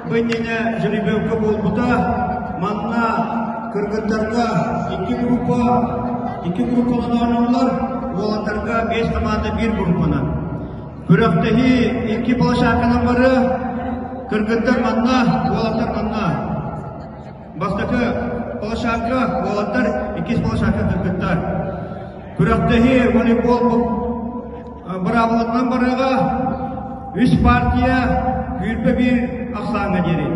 Быннене жүребеукі болбыда, манна кыргындарға iki группадан ойнаулар, оландарға 5 команда 1 группана. Күрәктәһи 2 балашакының бары кыргындар манна, оландар манна. Бастакы балашакы, оландар 2 балашакы кыргындар. Күрәктәһи волейбол бравалардан барыга 3 партия Gülpe bir aksana geri.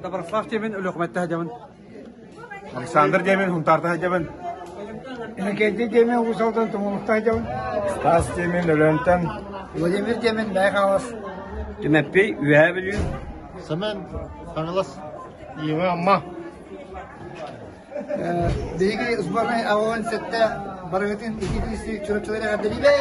Tabarfaf Jemin, Ulukmet Hajaman. Alexander Jemin, Huntarta Hajaman. Nakenti Jemin, Usaltan, Tumulta Hajaman. Stas Jemin, Löntan. Vladimir Jemin, Baykalas. Demepi, Üyebiliyor. Semen, Kangalas. Yeva Amma. Degi uzmanay awan sette baragatin ikisi çocuklara kadar be.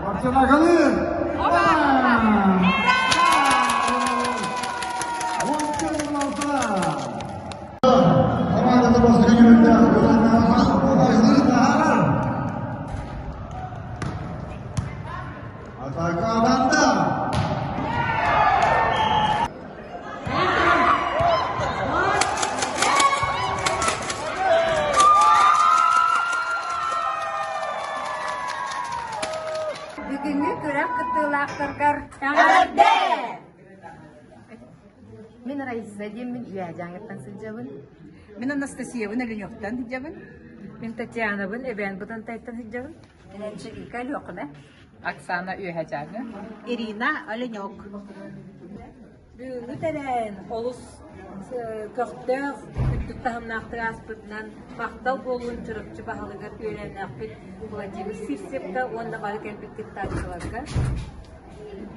Marcela kalın. Бүгінгі күрәк кытылақтырғар. Мен Раиса деймін, үйә жаңыттан сылжабын. Мен Анастасия бун Оленёвтан хиджабын. Мен Татьяна бун, Эбен бұдан тайттан сылжабын. Мен Анжелика Лёқына. Оксана Үйәҗәңі. Ирина Оленёк. Бүгүтәрән олус көктөр туттахымнахтырас пытнан мактал болун чырыкчы баһалыгар өйрәнәппит Владимир Сирсепка онда бары кәлбит киттачыларга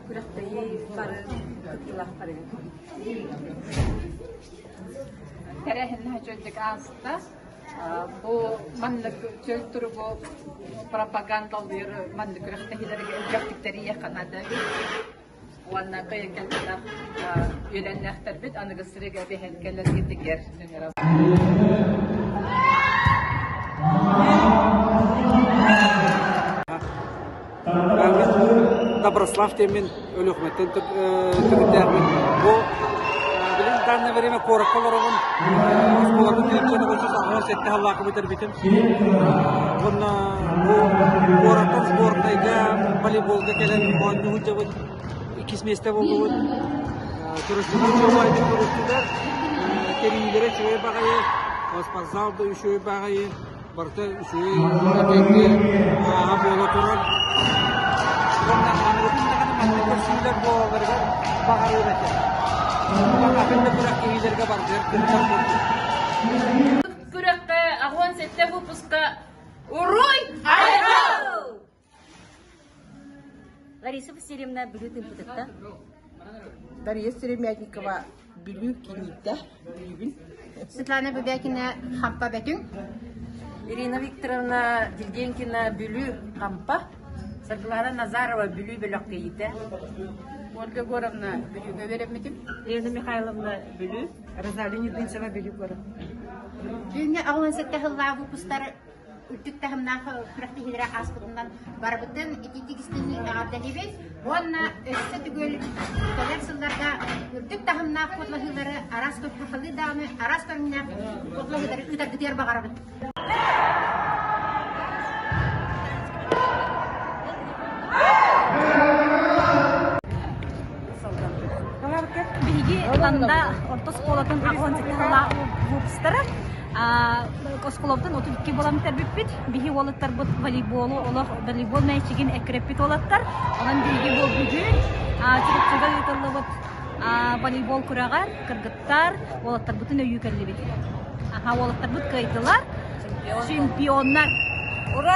күрәктәй бары кыттылахтары. Тәрәһеннә җөндек аста. Бу манлык чөлтүр бу пропагандалар манлык күрәктәйләргә җактыктария канада. Уанна кайыккәләр өйрәннәхтәр бит аны гысырыга беһәнкәләр гитегәр. Доброслав темен өлөхмәттен төгендәрмен. Бу билен данное время кораколорын школаны тегенчене болса сагын сетте халлакы битер битем. Бунна бу коракол спортайга волейболга келен бонду жабыт. İkisi mesle oldu. Turistler çoğu turistler terimlere şöyle bakayım. Paspazalda şöyle bakayım. Barta şöyle kendi abola turan. Bunlar anladın da kadar mantıklı şeyler bu varlar. Bakar öyle. Bakın da bırak iyilerge bardır. Kurakka ahvan sette bu puska uruy ayro. Лариса Васильевна Блюдин Путата. Дарья Серемятникова Блю Кинита. Светлана Бубякина Хампа Бетюн. Ирина Викторовна Дильденкина Бүлү Кампа. Светлана Назарова Бүлү Белөккейите. Ольга Горовна Блю Гаверемитим. Ирина Михайловна Бүлү. Розалия Дынцева Блю Горов. Dünya ağlan sette hılla bu pustar ütük tahımdan kırıktı hidra askıdından barbıtın ititikistini ağabdelibet. Onunla össe tügül kadar sıllarda ütük tahımdan kodla hılları aras köpü hılı dağını aras körüne kodla hıları ütar gidiyor bağarabıt. Биги ланда орта школатын агон сетала вупстара. Осколовтан 32 болам тербиппит. Биги олаттар бут волейболу, олох волейбол мәчигин экреппит олаттар. Онан биги бол бүгүн чырыкчыга ютарлыбыт волейбол курагар, кыргыттар, олаттар бутун өйү келлибит. Олаттар бут кайдылар. Чемпионнар. Ура!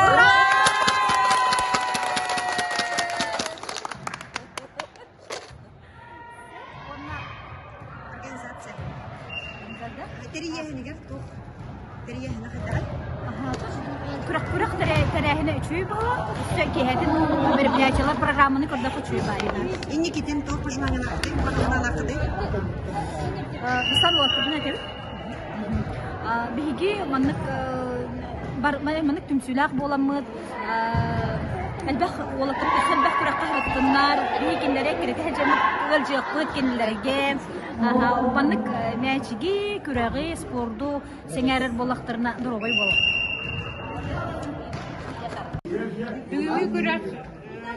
Күрәк тәрәһенә үчүй бала. Сөкеһәдән мероприятиелар программаны көрдә үчүй барына. Инне китен топ пожманы нахты, патына нахты. Басан вакытына кел. Биги маннык маннык түмсүләк боламы. Әлбәх олатып хәлбәх күрәк кахраттыннар, бигеннәре керәк җәмәт гылҗыклык кенләргә. Маннык мәчиги күрәге спорду сеңәрер болактырына дөрөбай була. Бүгүнкү күрәк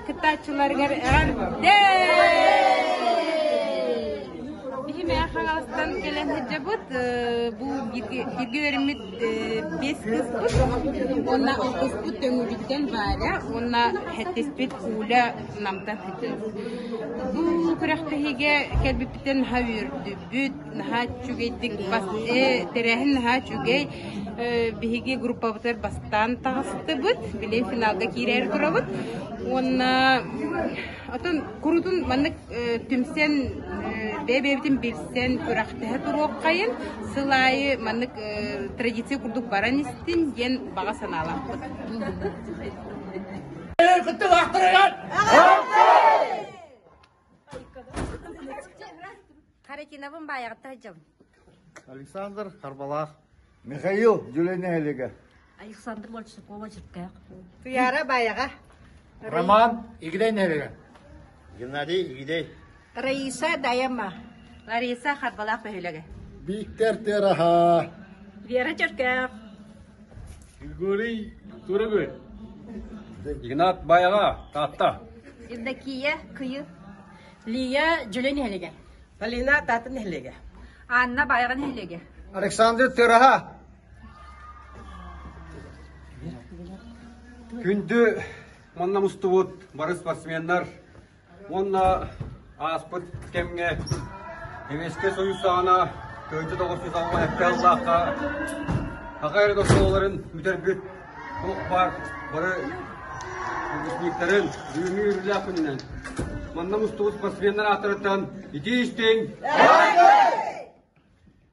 кытачыларга Бихиме Хагаластан келен хеджабут бу бирге веримит 5 кыз. Онна окуспут төңү биттен бара, онна хеттеспит ула намтан хеджаб. Бу күрәктеге келбиттен хавырды. Бүт хачугейдик бас терәһен хачугей биһиге группабытар бастан тагысты бут. Биле финалга кирәр турабыт. Онна атын курутун маннык түмсен бебебитин билсен күрәктәһе турук кайын сылайы маннык традиция курдук баранистин ген бага санала. Каретиновым баягы тажым. Александр Харбалах. Михаил Дюленелига. Александр Мальчикова чиркә. Туяра баяга. Роман Игренелига. Геннадий Игидей. Раиса Даяма. Лариса Харбалах бәһиләгә. Виктор Тераха. Вера чиркә. Григорий Турагой. Игнат Баяга, Тата. Евдокия Кыйы. Лия Жүленелига. Полина Татынелига. Анна баягын хелеге. Александр Тераха. Күнді Манна мустубут бары спортсменнар. Онна аспыт кемге Эмеске союзсағана көйті тоғырсыз алға әпке Аллахқа Ақайры достоларын мүтербіт құлық бар бары үгісмектерін үйімі үйірлі ақынынан. Манна мұстуыз спортсменнер атырыттан ити істен.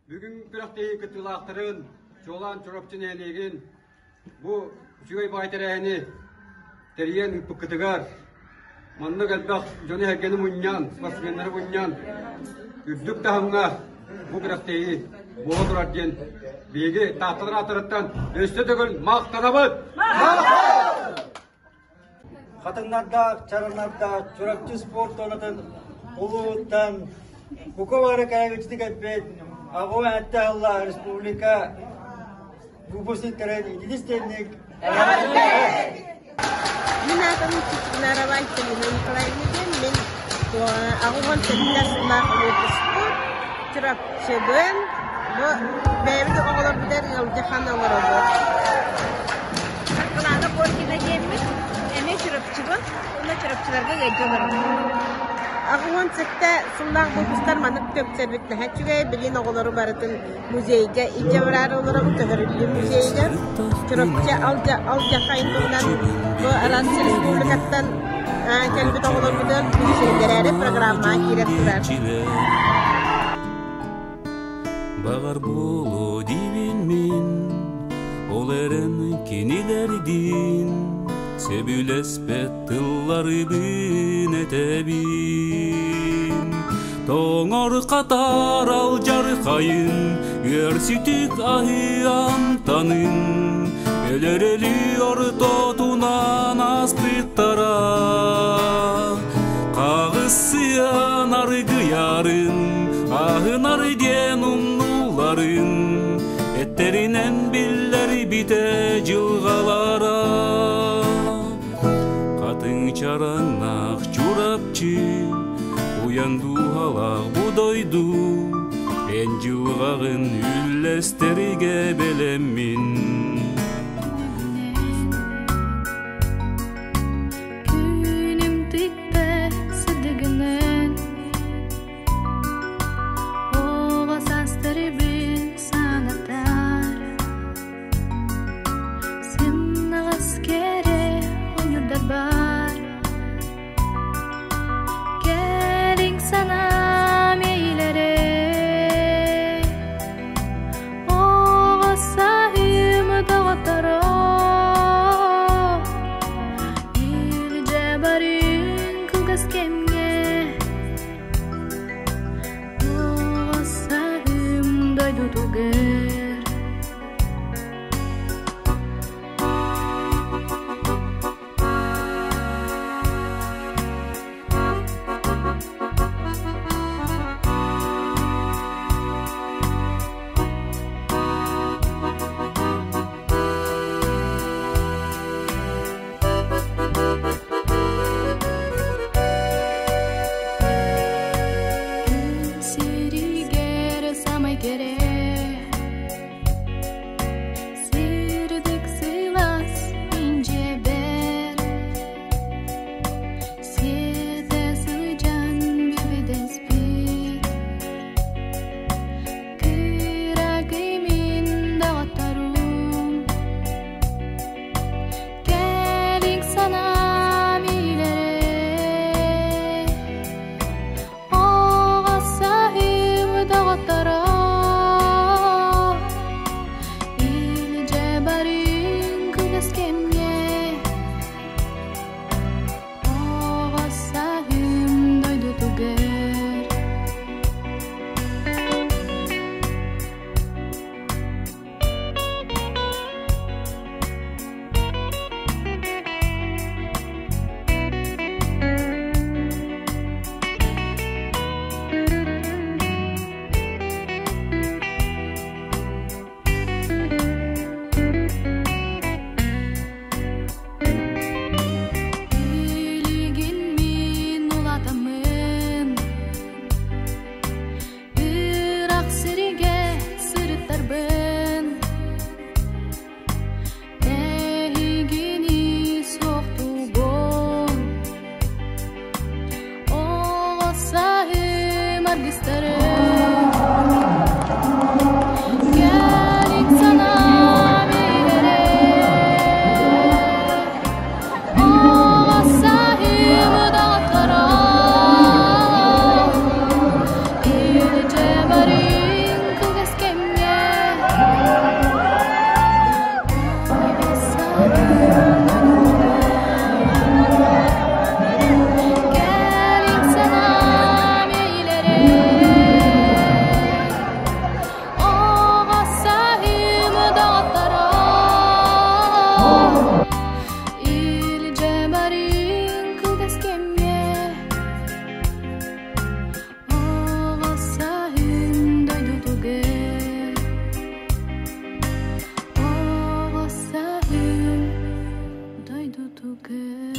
Бүгін күрақтегі күттілақтырын жолан чұрапчын әлеген бұл жүйей байтыр әйіні тәрген үппікітігар. Манна кәлбақ жоны әкені мұньян, спортсменнері мұньян. Үрдік тағымға бұл күрақтегі боға тұрар ден бейгі тақтылар атырыттан өсті түгіл мақтанабыд. Қатыңнарда, чарынарда, чуракчы спорт онатын ұлуыттан Буковары кәйгічтік әппет Ағу әтті Алла Республика Губусыттарын едістенік Мен атымын Наравай Телина Николаевнеден, мен Ағуған Телинасынақ өтісті чуракчыбын, бәйімді оғылар бұдар елді олар олар. Қыланы қоркина кеміз, әме чуракчыбын, оны чуракчыларға еді олар. Ағуан сәтті сұллақ бұлбыстар манып төпсәрбітті әтчіге білін оғылары барытын музейге, итеврары оларығы төхірілі музейге, чуракчы алжақайын тұғынан bu Aransi Respublika'dan kelbet oğullarımızın şeyleri programma girip durar. Bağar bulu divin min, oların kinilerdin, sebülespet tılları bin etebin. Toğor katar al jarkayın, görsütük ahiyam tanın. Öleriyor totunan aspıttara Kağısıyan argıyarın Ahınar diyen umluların Etterinen billeri bite cılgalara Katın çaranak çurapçı Uyandu halak budoydu En cılgağın üllesterige belemmin together.